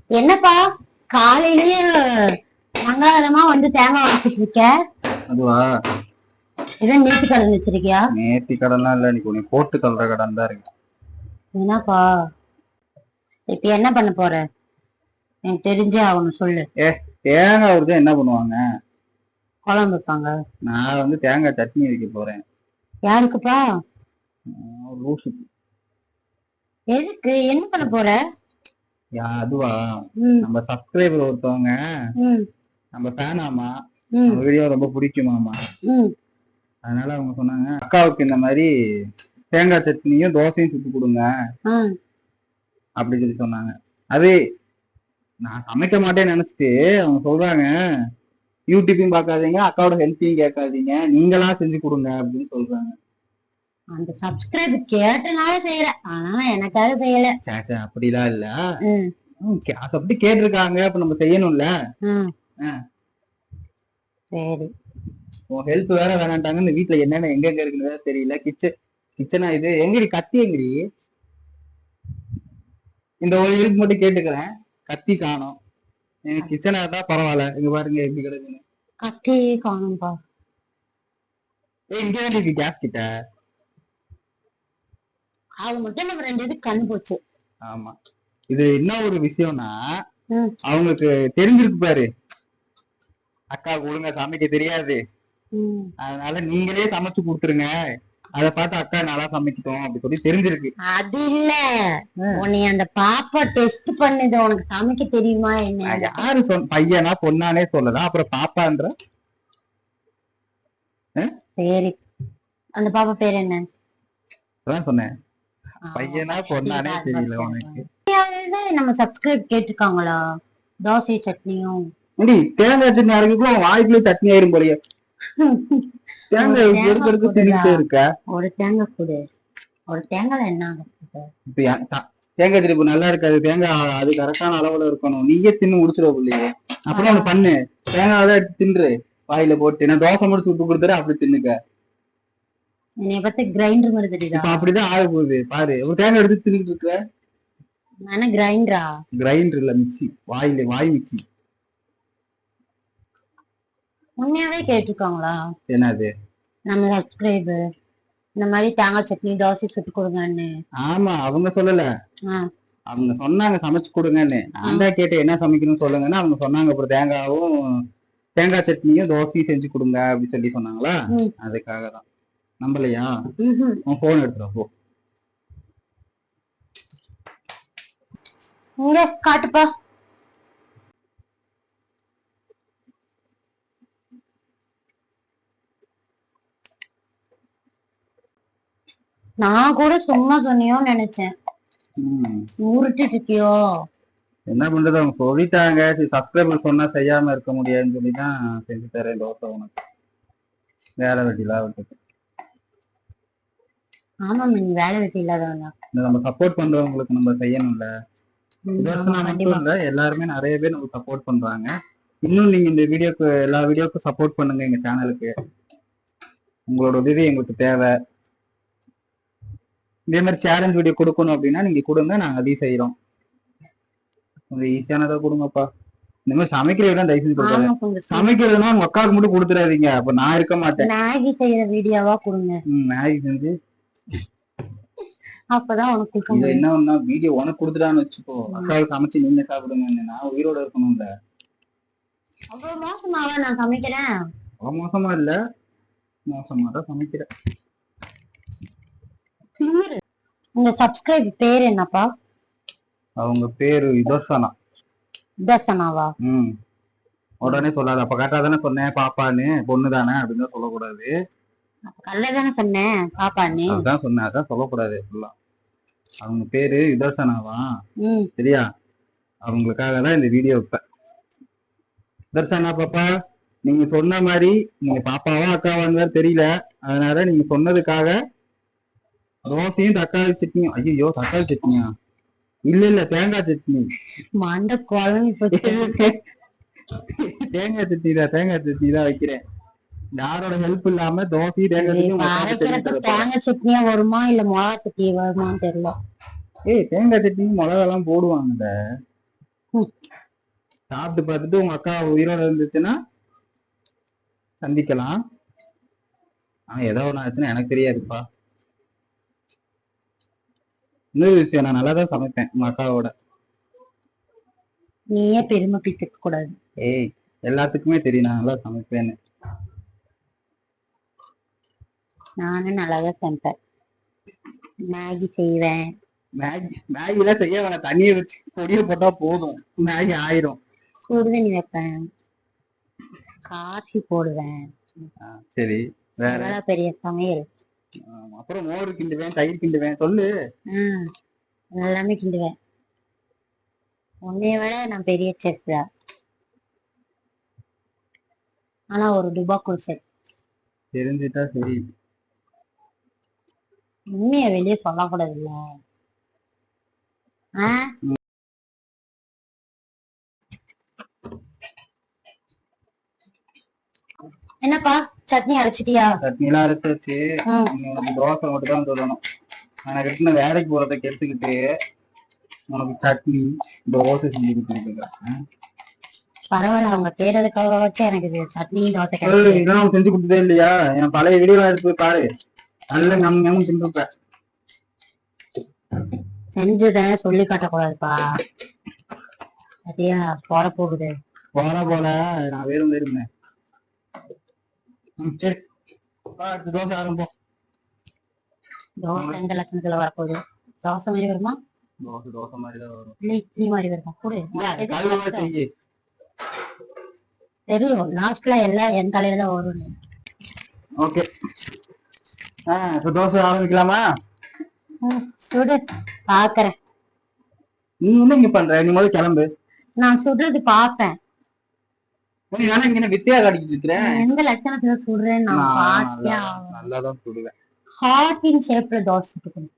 என்னப்பா காலையிலயே மங்களகரமா வந்து தேங்காய் உடைச்சிட்டு இருக்க? அதுவா? ஏதோ நேர்த்தி கடன் வச்சிருக்கியா? நேர்த்தி கடன்லாம் இல்ல, நீ உன்னை போட்டு தள்ளுற கடன் தான் இருக்கு. என்னப்பா இப்ப என்ன பண்ண போற? எனக்கு தெரிஞ்சே ஆகணும், சொல்லு. தேங்காய் உடைச்சா என்ன பண்ணுவாங்க? குழம்பு வைப்பாங்க. நான் வந்து தேங்காய் சட்னி வைக்க போறேன். யாருக்குப்பா? லூசுக்கு. எதுக்கு? என்ன பண்ண போற? அதுவா, நம்ம சப்ஸ்கிரைபர் ஒருத்தவங்க நம்ம ஃபேனாமா, நம்ம வீடியோ ரொம்ப பிடிக்குமாமா. அதனால அவங்க சொன்னாங்க அக்காவுக்கு இந்த மாதிரி தேங்காய் சட்னியும் தோசையும் சுட்டு கொடுங்க அப்படி சொல்லி சொன்னாங்க. அது நான் சமைக்க மாட்டேன்னு நினைச்சிட்டு அவங்க சொல்றாங்க, யூடியூபையும் பார்க்காதீங்க, அக்காவோட ஹெல்ப்பையும் கேட்காதீங்க, நீங்களா செஞ்சு கொடுங்க அப்படின்னு சொல்றாங்க. அந்த சப்ஸ்கிரைப் கேட்டனால செய்யறேன், ஆனா எனக்காக செய்யல. அப்படிலாம் இல்ல, அப்படி கேட்டிருக்காங்க, அப்ப நம்ம செய்யணும்ல. சரி, உன் ஹெல்ப் வேற வேணாட்டாங்க. இந்த வீட்டுல என்னென்ன எங்க எங்க இருக்குன்னு தெரியல. கிச்சனா இது எங்கடி? கத்தி எங்கடி? இந்த ஒரு ஹெல்ப் மட்டும் கேட்டுக்கிறேன், கத்தி காணோம். கிச்சனா தான் பரவாயில்ல, இங்க பாருங்க எப்படி கிடக்குன்னு. கத்தி காணும்பா. இங்க வேண்டி இருக்கு கேஸ் கிட்ட. அது மட்டும் நம்ம 2 இது கண் போச்சு. ஆமா, இது என்ன ஒரு விஷயம்னா, அவங்களுக்கு தெரிஞ்சிருக்கு பாரு, அக்காவுக்கு ஒழுங்கா சமைக்க தெரியாது, அதனால நீங்களே சமைச்சு கொடுத்துருங்க, அத பார்த்து அக்கா நல்லா சமைக்கிட்டோம் அப்படி சொல்லி தெரிஞ்சிருக்கு. அது இல்ல, உன்னை அந்த பாப்பா டெஸ்ட் பண்ணுது, உனக்கு சமைக்க தெரியுமா என்ன? யாரு பையனா பொண்ணானே சொல்லலாம், அப்புறம் பாப்பான்ற. சரி, அந்த பாப்பா பேர் என்ன? சொன்னேன், பையனா பொண்ணானே தெரியல உனக்கு. நம்ம சப்ஸ்கிரைப் கேட்டிருக்காங்களா தோசை சட்னியும்? தேங்காய் சட்னி அரைக்குள்ள வாய்க்குள்ளே சட்னி ஆயிரும் போலயே. தேங்காய் இருக்க, ஒரு தேங்காய் கொடு. ஒரு தேங்காய் என்ன தேங்காய் திருப்பு நல்லா இருக்காது, தேங்காய் அது கரெக்டான அளவுல இருக்கணும். நீயே தின்னு முடிச்சிட பிள்ளையே. அப்புறம் ஒண்ணு பண்ணு, தேங்காய் தான் எடுத்து தின்று வாயில போட்டு, நான் தோசை மட்டும் சுட்டு கொடுத்துறேன், அப்படி தின்னுக்க. என்னைய பத்தி கிரைண்டர் மாதிரி தெரியுதா? அப்படிதான் ஆக போகுது பாரு. ஒரு தேங்காய் எடுத்து தின்னுட்டு இருக்க. நானே கிரைண்டரா? கிரைண்டர் இல்ல, மிக்ஸி. வாய் மிக்ஸி. உண்மையாவே கேட்டிருக்காங்களா? என்னது? நம்ம சப்ஸ்கிரைபர் இந்த மாதிரி தேங்காய் சட்னி தோசை சுட்டு கொடுங்கன்னு. ஆமா, அவங்க சொல்லல, அவங்க சொன்னாங்க சமைச்சு கொடுங்கன்னு. நான் தான் கேட்டேன் என்ன சமைக்கணும்னு சொல்லுங்கன்னா, அவங்க சொன்னாங்க அப்புறம் தேங்காய் சட்னியும் தோசையும் செஞ்சு கொடுங்க அப்படி சொல்லி சொன்னாங்களா, அதுக்காக தான். நம்பலையா? உன் போன் எடுத்துறோம் போ. இங்க காட்டுப்பா. நான் கூட சும்மா சொன்னியோன்னு நினைச்சேன், உருட்டிட்டு இருக்கியோ. என்ன பண்றது, அவங்க சொல்லிட்டாங்க, சப்ஸ்கிரைபர் சொன்னா செய்யாம இருக்க முடியாதுன்னு சொல்லிதான் செஞ்சு தரேன் தோசை உனக்கு. வேலை வெட்டிலாம் விட்டுட்டு. ஆமா, நீ வேலை வெட்டி இல்லாதவங்க. நம்ம சப்போர்ட் பண்றவங்களுக்கு நம்ம செய்யணும்ல. இல்ல, எல்லாருமே நிறைய பேர் நமக்கு சப்போர்ட் பண்றாங்க. இன்னும் நீங்க இந்த வீடியோக்கு எல்லா வீடியோக்கும் சப்போர்ட் பண்ணுங்க, எங்க சேனலுக்கு. உங்களோட உதவி எங்களுக்கு தேவை. இதே மாதிரி சேலஞ்ச் வீடியோ கொடுக்கணும் அப்படின்னா நீங்க கொடுங்க, நாங்க அதையும் செய்யறோம். ஈஸியானதா கொடுங்கப்பா. இந்த மாதிரி சமைக்கிற விட தயவு செஞ்சு கொடுக்காது. சமைக்கிறதுனா உங்க அக்காவுக்கு மட்டும் கொடுத்துடாதீங்க, அப்ப நான் இருக்க மாட்டேன். மேகி செய்யற வீடியோவா கொடுங்க. மேகி செஞ்சு அப்பதான் உனக்கு என்ன ஒண்ணா வீடியோ உனக்கு கொடுத்துட்டான்னு வச்சுக்கோ, அக்காவுக்கு சமைச்சு நீங்க சாப்பிடுங்க, நான் உயிரோட இருக்கணும்ல. அவ்வளவு மோசமாவா நான் சமைக்கிறேன்? அவ்வளவு மோசமா இல்ல, மோசமா தான் சமைக்கிறேன். உங்க சப்ஸ்கிரைப் பேர் என்னப்பா? அவங்க பேரு இதர்சனா. இதர்சனாவா? உடனே சொல்லாத, அப்ப கரெக்டா தானே சொன்னேன், பாப்பான்னு. பொண்ணு தானே அப்படின்னு சொல்லக்கூடாது. கரெக்டா தானே சொன்னேன், பாப்பான்னு அதான் சொன்னேன், அதான் சொல்லக்கூடாது. அவங்க பேரு இதர்சனாவா? சரியா? அவங்களுக்காக தான் இந்த வீடியோ இப்ப. இதர்சனா பாப்பா, நீங்க சொன்ன மாதிரி நீங்க பாப்பாவா அக்காவான்னு தெரியல, அதனால நீங்க சொன்னதுக்காக தோசையும் தக்காளி சட்னியும். ஐயோ, தக்காளி சட்னியா? இல்ல தேங்காய் சட்னி. மண்ட குழம்பு. தேங்காய் சட்னி தான் வைக்கிறேன். யாரோட ஹெல்ப் இல்லாம தோசை தேங்காய் சட்னியா வருமா இல்ல மிளகா சட்னி வருமான்னு தெரியல. தேங்காய் சட்னி மிளகா எல்லாம் போடுவாங்க. ம். சாப்பிட்டு பார்த்துட்டு உங்க அக்கா உயிரோட இருந்துச்சுன்னா சந்திக்கலாம். ஆனா ஏதோ ஒண்ணு ஆச்சுன்னா எனக்கு தெரியாதுப்பா. இன்னொரு விஷயம், நான் நல்லாதான் சமைப்பேன் உங்க அக்காவோட. நீயே பெருமை பிடிக்க கூடாது. ஏய், எல்லாத்துக்குமே தெரியும் நான் நல்லா சமைப்பேன்னு. நானும் நல்லாதான் சமைப்பேன். மேகி செய்வேன். மேகிலாம் செய்ய வேணாம், தண்ணியை வச்சு பொடியை போட்டா போதும், மேகி ஆயிரும். சுடுதண்ணி வைப்பேன், காஃபி போடுவேன். சரி, வேற பெரிய சமையல். அப்புறம் மோர் கிண்டுவேன், தயிர் கிண்டுவேன், சொல்லு. எல்லாமே கிண்டுவேன். உன்னைய விட நான் பெரிய செஃப் தான். ஆனா ஒரு டுபாக்கூர் செஃப். தெரிஞ்சுட்டா சரி. உண்மைய வெளியே சொல்லக்கூடாதுல்ல. என்னப்பா சட்னி அரைச்சிட்டியா? சட்னி எல்லாம் அரைச்சு வச்சு தோசை மட்டும் தான் சொல்லணும். எனக்கு வேலைக்கு போறதை கெடுத்துக்கிட்டு உனக்கு சட்னி தோசை செஞ்சு கொடுத்துருக்கேன். பரவாயில்ல, அவங்க கேட்டதுக்காக வச்சு எனக்கு சட்னி தோசை இதெல்லாம் செஞ்சு கொடுத்ததே இல்லையா? என் பழைய வீடியோ எடுத்து போய் பாரு, நல்ல நம்ம தின்றுப்பேன். செஞ்சுதான் சொல்லி காட்டக்கூடாதுப்பா. சரியா? போற போகுது போல நான் வேறும் வேறுமே. சரி, தோசை ஆரம்பம். தோசை எந்த லட்சணத்துல வரப்போகுது? தோசை மாதிரி வருமா? தோசை மாதிரிதான் வரும். இல்ல இட்லி மாதிரி வருமா? கூட தெரியும், லாஸ்ட்ல எல்லாம் என் தலையில தான் வரும். ஓகே, தோசை ஆரம்பிக்கலாமா? சுடு, பாக்குறேன். நீ என்ன இங்க பண்ற? நீ முதல்ல கிளம்பு. நான் சுடுறது பாப்பேன். வித்தியா காட்டிட்டு இருக்கிறேன். எந்த லட்சணத்துல சுடுறேன் நான் பாத்தியா? நல்லாதான் சுடுவேன். ஹார்ட்டின் ஷேப்ல தோசை சுட்டுக்கணும்.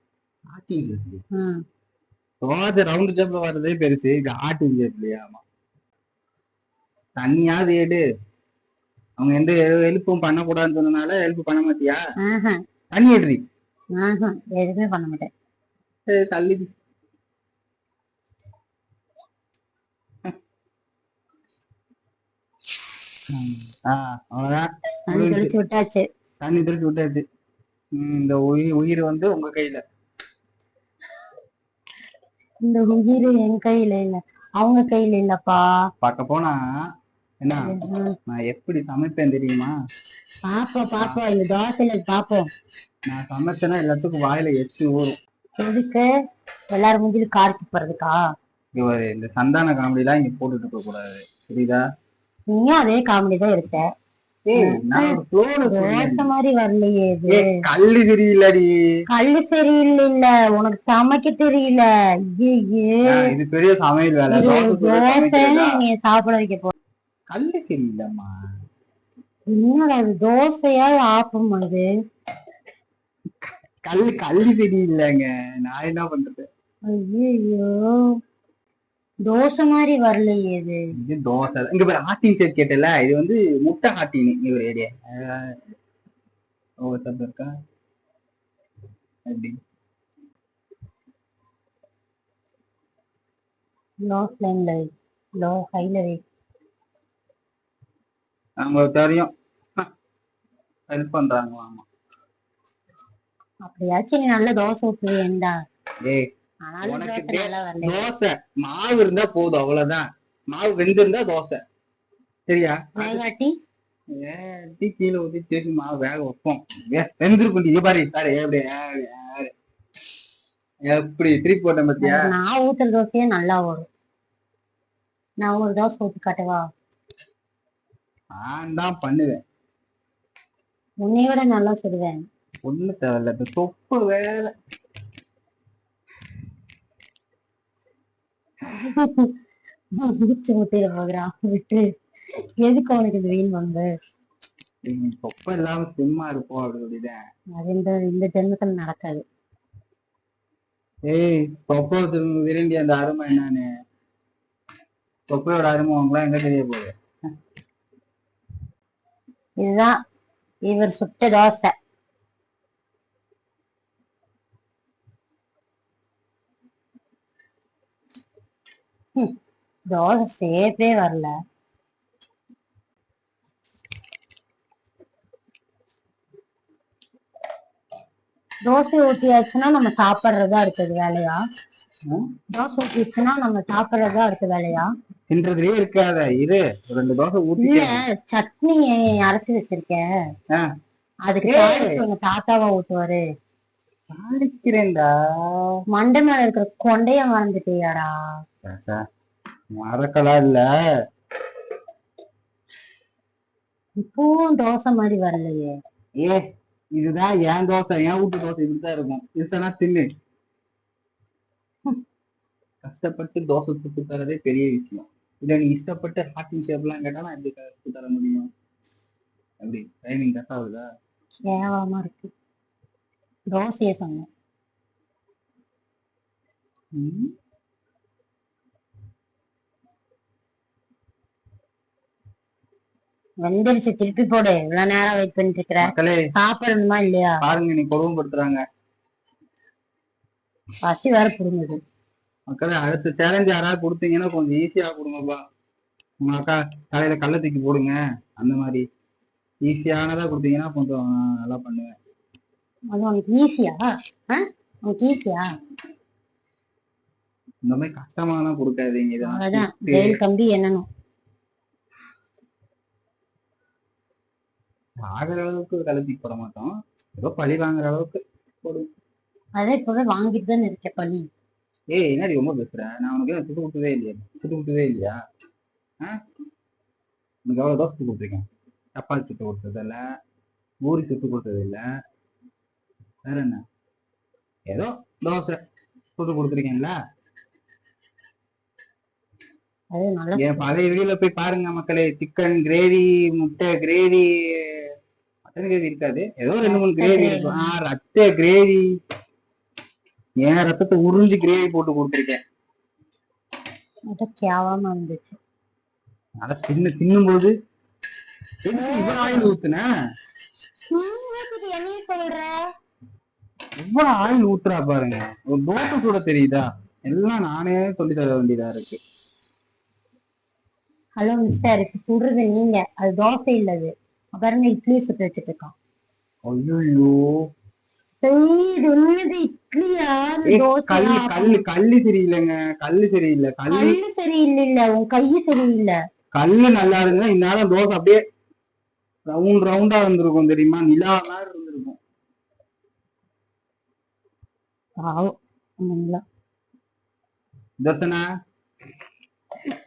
தோசை ரவுண்ட் ஷேப்ல வர்றதே பெருசு, இது ஹார்ட்டின் ஷேப்லயா? தண்ணியாவது ஏடு. அவங்க எந்த ஹெல்ப்பும் பண்ணக்கூடாதுன்னு சொன்னனால ஹெல்ப் பண்ண மாட்டியா? தண்ணி ஏடுறி. எதுவுமே பண்ண மாட்டேன். தள்ளி தண்ணி தெளிச்சு விட்டாச்சு. இந்த உயிர் வந்து உங்க கையில. இந்த உயிர் என் கையில இல்ல, அவங்க கையில இல்லப்பா. பார்க்க போனா என்ன, நான் எப்படி சமைப்பேன் தெரியுமா? பாப்போம் இந்த தோசையில பாப்போம். நான் சமைச்சேன்னா எல்லாத்துக்கும் வாயில எச்சு ஊறும். எதுக்கு? எல்லாரும் முடிஞ்சு கார்த்தி போறதுக்கா? இந்த சந்தான காமெடி எல்லாம் இங்க போட்டுட்டு இருக்க கூடாது, புரியுதா? நீயும் அதே காமெடி தான் இருக்க. தோசை மாதிரி வரலையே. கல்லு சரியில்லடி. கல்லு சரியில்ல, உனக்கு சமைக்க தெரியல. இது பெரிய சமையல் வேலை. தோசை நீ சாப்பிட வைக்க போ. கல்லு சரியில்லம்மா. என்னடா இது, தோசையா ஆப்பம் அது? கல்லு சரியில்லைங்க, நான் என்ன பண்றது? ஐயோ, தோசை மாதிரி வரலையே. இது தோசை இங்க பேர் ஹாட்டின் செட் கேட்டல, இது வந்து முட்டை ஹாட்டின். இங்க ஒரு ஏரியா இருக்கா அப்படி. லோ ஃப்ளேம்ல, லோ ஹைல வை. நமக்கு தெரியும் ஹெல்ப் பண்றாங்க. ஆமா, அப்படியாச்சும் நீ நல்ல தோசை ஊத்துவேன்டா. தோசை மாவு இருந்தா போதும், அவ்வளவுதான். மாவு வெந்திருந்தா தோசை, சரியா? கீழே ஊத்தி திருப்பி மாவு வேக வைப்போம். வெந்திருக்கும். இது பாரு சாரு, எப்படி திருப்பி போட்டேன் பத்தியா? நான் ஊத்துற தோசையே நல்லா வரும். நான் ஒரு தோசை ஊத்தி காட்டவா? நான் தான் பண்ணுவேன். உன்னையோட நல்லா சொல்லுவேன். ஒண்ணு தேவையில்ல, இந்த தொப்பு வேலை. மூச்சு முட்டையில போகிறான் விட்டு. எதுக்கு அவனுக்கு இந்த வெயில் வந்து? தொப்பை இல்லாம சும்மா இருப்போம் அப்படிதான். அது இந்த ஜென்மத்துல நடக்காது. ஏய், தொப்பை விரும்பி அந்த அருமை என்னன்னு, தொப்பையோட அருமை அவங்களாம் எங்க தெரிய போகுது? இதுதான் இவர் சுட்ட தோசை. தோசை சேப்பே வரல. தோசை ஊத்தியாச்சுன்னா நம்ம சாப்பிடுறதா அடுத்தது வேலையா? தோசை ஊத்திச்சுன்னா நம்ம சாப்பிடுறதா அடுத்த வேலையா? தின்றதுலயே இருக்காத இரு, 2 தோசை ஊத்தி. சட்னி அரைச்சு வச்சிருக்கேன், அதுக்கு எங்க தாத்தாவா ஊத்துவாரு. தாளிக்கிறேன்டா. மண்டை மேல இருக்கிற கொண்டைய மறந்துட்டியாடா? மறக்கலாம் இல்ல, இப்பவும் தோசை மாதிரி வரலையே. இதுதான் என் தோசை, என் வீட்டு தோசை இப்படிதான் இருக்கும். இதுனா தின்னு. கஷ்டப்பட்டு தோசை சுட்டு தரதே பெரிய விஷயம். இல்ல நீ இஷ்டப்பட்டு ஹாட்டிங் ஷேப் எல்லாம் கேட்டா நான் எப்படி சுட்டு தர முடியும்? எப்படி டைமிங் கரெக்டா ஆகுதா? கேவலமா இருக்கு. தோசைய சொன்னேன். வெந்துருச்சு, திருப்பி போடு. இவ்வளவு நேரம் வெயிட் பண்ணிட்டு இருக்கிற, சாப்பிடணுமா இல்லையா? பாருங்க, நீ கொடுமைப்படுத்துறாங்க. பசி வேற புடுங்குது. மக்களே, அடுத்த சேலஞ்ச் யாராவது கொடுத்தீங்கன்னா கொஞ்சம் ஈஸியா கொடுங்கப்பா. உங்க அக்கா தலையில கல்ல தூக்கி போடுங்க, அந்த மாதிரி ஈஸியானதா கொடுத்தீங்கன்னா கொஞ்சம் நல்லா பண்ணுவேன். அது உனக்கு ஈஸியா? உனக்கு ஈஸியா? இந்த மாதிரி கஷ்டமான கொடுக்காதீங்க. அவ்வளவுதான், ஜெயில் கம்பி என்னணும் ஆகிற அளவுக்கு கலத்தி போட மாட்டோம், ஏதோ பழி வாங்குற அளவுக்கு போடுவோம். அதே இப்பவே வாங்கிட்டு தான் இருக்க பழி. என்னடி ரொம்ப பேசுற? நான் உனக்கு சுட்டு கொடுத்ததே இல்லையா? சுட்டு கொடுத்ததே இல்லையா? உனக்கு எவ்வளவு தோசை சுட்டு கொடுத்துருக்கேன்? சப்பாத்தி சுட்டு கொடுத்தது இல்ல, பூரி சுட்டு கொடுத்தது இல்ல, வேற என்ன? ஏதோ தோசை சுட்டு கொடுத்துருக்கேன்ல. என் பழைய வீடியோல போய் பாருங்க மக்களே. சிக்கன் கிரேவி, முட்டை கிரேவி, மட்டன் கிரேவி இருக்காது, ஏதோ 2-3 கிரேவி இருக்கும். ரத்த கிரேவி, என் ரத்தத்தை உறிஞ்சி கிரேவி போட்டு கொடுத்துருக்கேன். கேவலமா இருந்துச்சு. அத தின்னும்போது இவ்வளவு ஆயில் ஊத்துன, இவ்வளவு ஆயில் ஊத்துறா பாருங்க. ஒரு தோசை கூட தெரியுதா? எல்லாம் நானே சொல்லி தர வேண்டியதா இருக்கு. ஹலோ மிஸ்டர், இப்ப சுடுறது நீங்க, அது தோசை இல்லது. பாருங்க, இட்லி சுட்டு வச்சுட்டு இருக்கான். ஐயோ, இட்லியா? கல்லு சரியில்லைங்க, கல்லு சரியில்லை. கல்லு சரியில்லை, உன் கையு சரியில்லை. கல்லு நல்லா இருந்தா இந்நேரம் தோசை அப்படியே ரவுண்டா இருந்திருக்கும் தெரியுமா? நிலா மாதிரி இருந்திருக்கும். தர்சனா,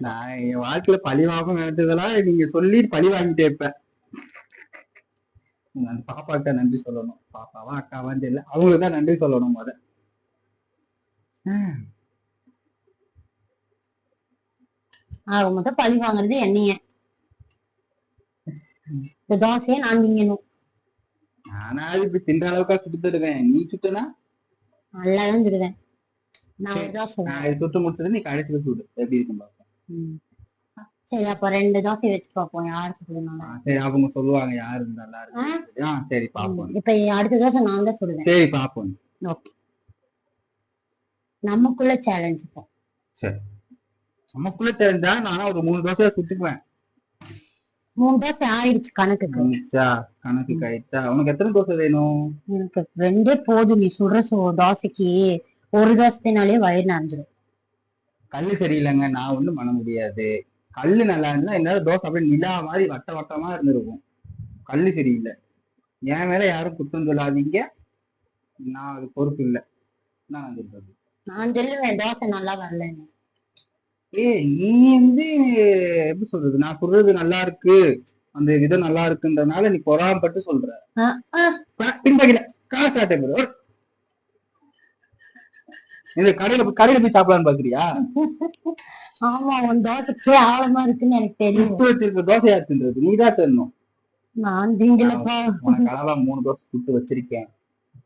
நான் என் வாழ்க்கையில பழி வாங்க நினைச்சதெல்லாம் நீங்க சொல்லி பழி வாங்கிட்டே இருப்பேன். அந்த பாப்பாக்கிட்ட நன்றி சொல்லணும். பாப்பாவா அக்காவான்னு தெரியல, அவங்களுக்கு தான் நன்றி சொல்லணும். முத பழி வாங்குறது என்னைய. இந்த தோசையை நான் திங்கணும். நானா இப்படி தின்ற அளவுக்கா சுட்டு தருவேன்? நீ சுட்டனா நல்லாதான் சுடுவேன். நான் சுட்டு முடிச்சது நீ கடைசியில சுடு, எப்படி இருக்கும் பாப்போம். சரி, அப்ப 2 தோசை வச்சு பாப்போம், யாரு சுடுனால. சரி, அவங்க சொல்லுவாங்க யாரு நல்லா இருக்கு. சரி பாப்போம். இப்ப அடுத்த தோசை நான் தான் சுடுவேன். சரி பாப்போம். ஓகே, நமக்குள்ள சேலஞ்ச். சரி, நமக்குள்ள சேலஞ்சா? நானும் ஒரு 3 தோசையா சுட்டுக்குவேன். 3 தோசை ஆயிடுச்சு கணக்குக்கு. கணக்குக்கு ஆயிடுச்சா? உனக்கு எத்தனை தோசை வேணும்? எனக்கு 2 போதும். நீ சுடுற தோசைக்கு ஒரு தோசைனாலே வயிறு நிறைஞ்சிடும். கல்லு சரியில்லைங்க, நான் ஒண்ணும் பண்ண முடியாது. கல்லு நல்லா இருந்தா என்னால தோசை அப்படியே நிலா மாதிரி வட்ட வட்டமா இருந்திருக்கும். கல்லு சரியில்லை, என் மேல யாரும் குற்றம் சொல்லாதீங்க. நான் அது பொறுப்பு இல்லை. நான் சொல்லுவேன் தோசை நல்லா வரல. நீ எப்படி சொல்றது? நான் சொல்றது நல்லா இருக்கு, அந்த விதம் நல்லா இருக்குன்றதுனால நீ பொறாமப்பட்டு சொல்ற. இந்த கடையில போய் சாப்பிடலான்னு பாக்குறியா? ஆமா, உன் தோசை ஆழமா இருக்குன்னு எனக்கு தெரியும். சுட்டு வச்சிருக்க தோசையா தின்றது நீதான் தரணும். நான் திங்கலப்பா. உனக்கு அளவா 3 தோசை சுட்டு வச்சிருக்கேன்.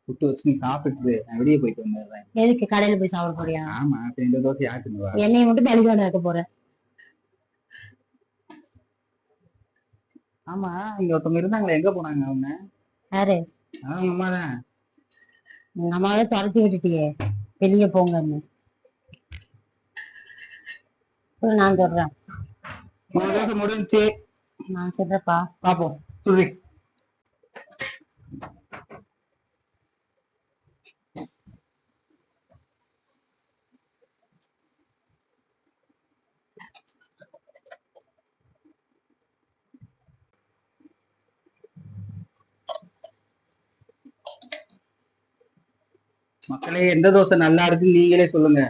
சுட்டு வச்சு நீ சாப்பிட்டு நான் வெளியே போயிட்டு வந்துடுறேன். எதுக்கு கடையில போய் சாப்பிட போறியா? ஆமா, 2 தோசை யாருக்குவா? என்னைய மட்டும் பலிகாடு வைக்க போறேன். ஆமா, இங்க ஒருத்தவங்க இருந்தாங்களே, எங்க போனாங்க அவங்க? யாரு? அவங்க அம்மா தான். உங்க அம்மாவை துரத்தி விட்டுட்டியே, வெளியே போங்கன்னு. நான் சொல்றேன். 3 தோசை முடிஞ்சுச்சு. நான் சொல்றப்பா பாப்போம். சொல்லு. மக்களே, எந்த தோசை நல்லா இருக்குன்னு நீங்களே சொல்லுங்க.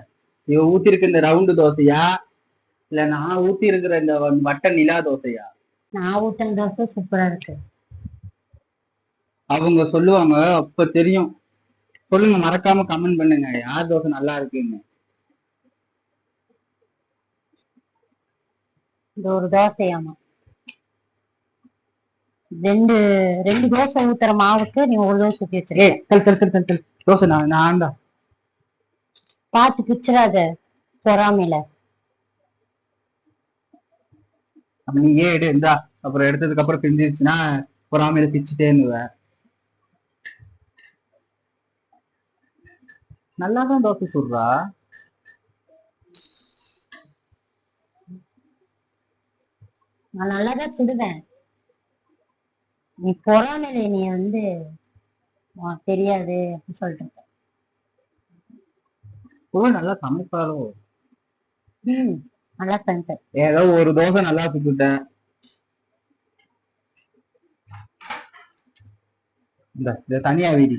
இவ ஊத்தி இருக்க இந்த ரவுண்டு தோசையா, இல்ல நான் ஊத்தி இருக்கிற இந்த வட்ட நிலா தோசையா? நான் ஊத்தின தோசை சூப்பரா இருக்கு. அவங்க சொல்லுவாங்க, அப்ப தெரியும். சொல்லுங்க, மறக்காம கமெண்ட் பண்ணுங்க யார் தோசை நல்லா இருக்குன்னு. இந்த ஒரு தோசையாமா, ரெண்டு ரெண்டு தோசை ஊத்துற மாவுக்கு நீ ஒரு தோசை ஊத்தி வச்சிருக்க. தோசை நான் தான். பாத்து பிச்சிடாத பொறாமையில. நீ ஏன் எடு, இருந்தா அப்புறம் எடுத்ததுக்கு அப்புறம் பிஞ்சிருச்சுன்னா பொறாமையில பிச்சுட்டேன்னுவ. நல்லாதான் தோசை சுடுறா. நான் நல்லாதான் சுடுவேன். நீ பொறாமையில நீ வந்து தெரியாது அப்படின்னு சொல்லிட்டு நல்லா சமைப்பாரோ. நல்லா சமைப்பேன். ஏதோ ஒரு தோசை நல்லா சுட்டுட்டேன். இந்த தனியா வீதி.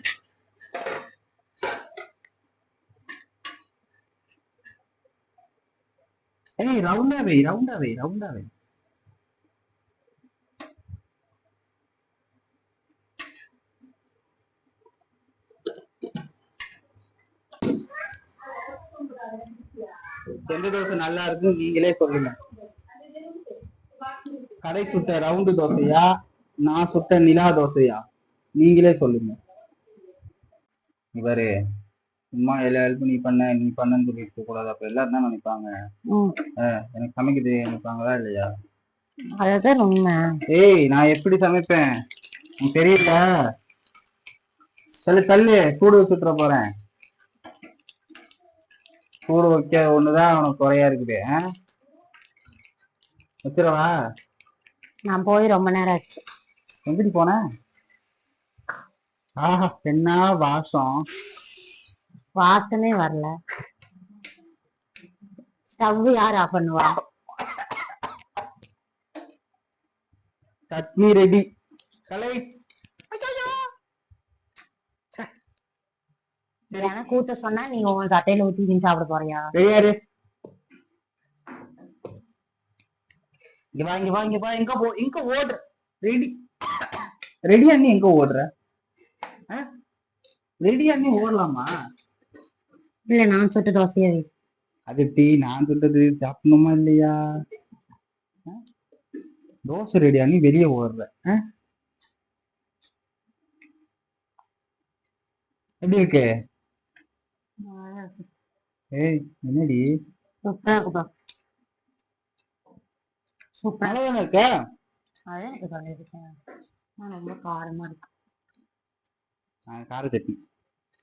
ஏய், ரவுண்டா வை. எந்த தோசை நல்லா இருக்கு நீங்களே சொல்லுங்க. கடை சுட்ட ரவுண்டு தோசையா, நான் சுட்ட நிலா தோசையா, நீங்களே சொல்லுங்க. இவரு சும்மா எல்லா ஹெல்ப் நீ பண்ணன்னு சொல்லிட்டு கூடாது. அப்ப எல்லாரும் தான் நினைப்பாங்க எனக்கு சமைக்க தெரியும் நினைப்பாங்களா இல்லையா? அதுதான் உண்மை. ஏய், நான் எப்படி சமைப்பேன் தெரியல. தள்ளு சூடு வச்சுட்டு போறேன். சூடு வைக்க ஒண்ணுதான் அவனுக்கு குறையா இருக்குது. வச்சிடவா? நான் போய் ரொம்ப நேரம் ஆச்சு. எங்கிட்டு போன? ஆஹா, என்ன வாசம். வாசமே வரல. ஸ்டவ் யார் ஆஃப் பண்ணுவா? சட்னி ரெடி. கலை எனக்கு ஊத்த சொன்னா நீ உன் சட்டையில ஊத்தி நீ சாப்பிட போறியா? தெரியாது. இங்க வா எங்க ஓடுற? ரெடியா நீ எங்க ஓடுற? ரெடியா நீ ஓடலாமா? இல்ல நான் சுட்டு தோசையா? அது டீ நான் சுட்டது சாப்பிடணுமா இல்லையா? தோசை ரெடியா நீ வெளியே ஓடுற? எப்படி இருக்கு? ஏய், என்னடி சூப்பரா இருக்குப்பா. சூப்பரா இருக்க. அதான் எனக்கு சொல்லிருக்கேன். ரொம்ப காரமா இருக்கு. கார சட்னி,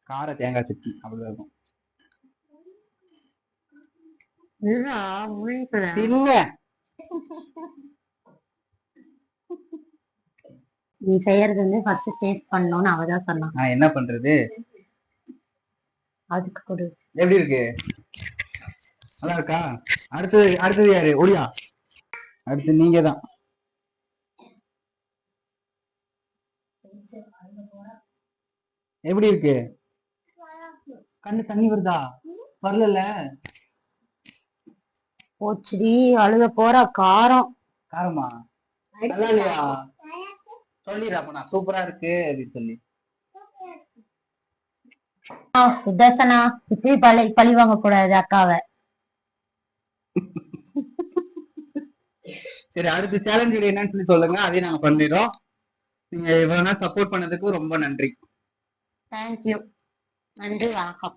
கார தேங்காய் சட்னி அப்படிதான் இருக்கும். நீ செய்யறது வந்து ஃபர்ஸ்ட் டேஸ்ட் பண்ணணும்னு அவதான் சொன்னா. நான் என்ன பண்றது? அதுக்கு கொடு. எப்படி இருக்கு? நல்லா இருக்கா? அடுத்தது யாரு? ஒடியா. அடுத்து நீங்க தான். எப்படி இருக்கு? கண்ணு தண்ணி வருதா? வரல. போச்சுடி, அழுக போற. காரமா? நல்லா இல்லையா? சொல்லிடுறப்ப நான் சூப்பரா இருக்கு அப்படின்னு சொல்லி. சுதர்சனா, இப்படி பழி வாங்க கூடாது அக்காவை. சரி, அடுத்த சேலஞ்ச் வீடியோ என்னன்னு சொல்லி சொல்லுங்க, அதையும் நாங்க பண்ணிடுறோம். நீங்க இவ்வளவு நாள் சப்போர்ட் பண்ணதுக்கு ரொம்ப நன்றி. தேங்க்யூ. நன்றி, வணக்கம்.